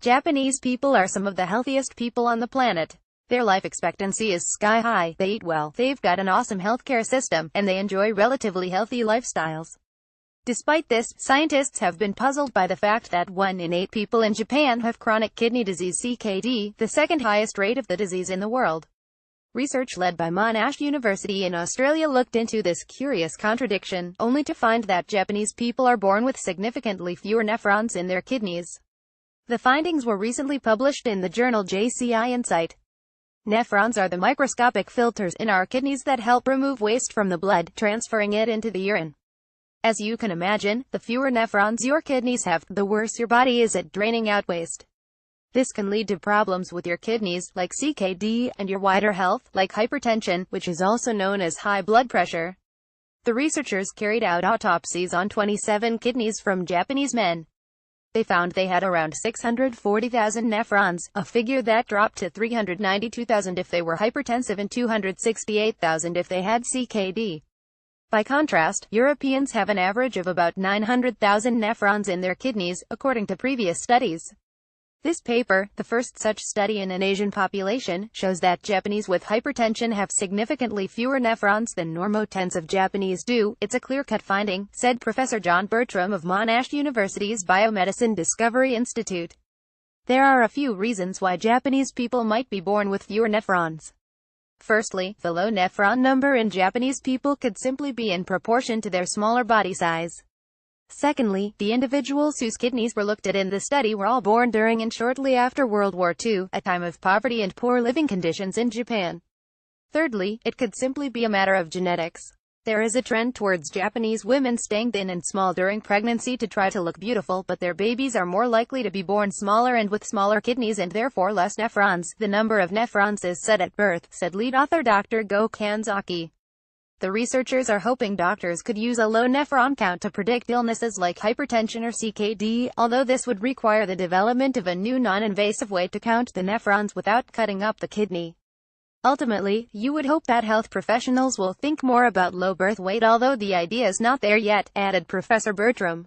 Japanese people are some of the healthiest people on the planet. Their life expectancy is sky high, they eat well, they've got an awesome healthcare system, and they enjoy relatively healthy lifestyles. Despite this, scientists have been puzzled by the fact that 1 in 8 people in Japan have chronic kidney disease (CKD), the second highest rate of the disease in the world. Research led by Monash University in Australia looked into this curious contradiction, only to find that Japanese people are born with significantly fewer nephrons in their kidneys. The findings were recently published in the journal JCI Insight. Nephrons are the microscopic filters in our kidneys that help remove waste from the blood, transferring it into the urine. As you can imagine, the fewer nephrons your kidneys have, the worse your body is at draining out waste. This can lead to problems with your kidneys, like CKD, and your wider health, like hypertension, which is also known as high blood pressure. The researchers carried out autopsies on 27 kidneys from Japanese men. They found they had around 640,000 nephrons, a figure that dropped to 392,000 if they were hypertensive and 268,000 if they had CKD. By contrast, Europeans have an average of about 900,000 nephrons in their kidneys, according to previous studies. This paper, the first such study in an Asian population, shows that Japanese with hypertension have significantly fewer nephrons than normotensive Japanese do. It's a clear-cut finding, said Professor John Bertram of Monash University's Biomedicine Discovery Institute. There are a few reasons why Japanese people might be born with fewer nephrons. Firstly, the low nephron number in Japanese people could simply be in proportion to their smaller body size. Secondly, the individuals whose kidneys were looked at in the study were all born during and shortly after World War II, a time of poverty and poor living conditions in Japan. Thirdly, it could simply be a matter of genetics. There is a trend towards Japanese women staying thin and small during pregnancy to try to look beautiful, but their babies are more likely to be born smaller and with smaller kidneys and therefore less nephrons. The number of nephrons is set at birth, said lead author Dr. Go Kanzaki. The researchers are hoping doctors could use a low nephron count to predict illnesses like hypertension or CKD, although this would require the development of a new non-invasive way to count the nephrons without cutting up the kidney. Ultimately, you would hope that health professionals will think more about low birth weight, although the idea is not there yet, added Professor Bertram.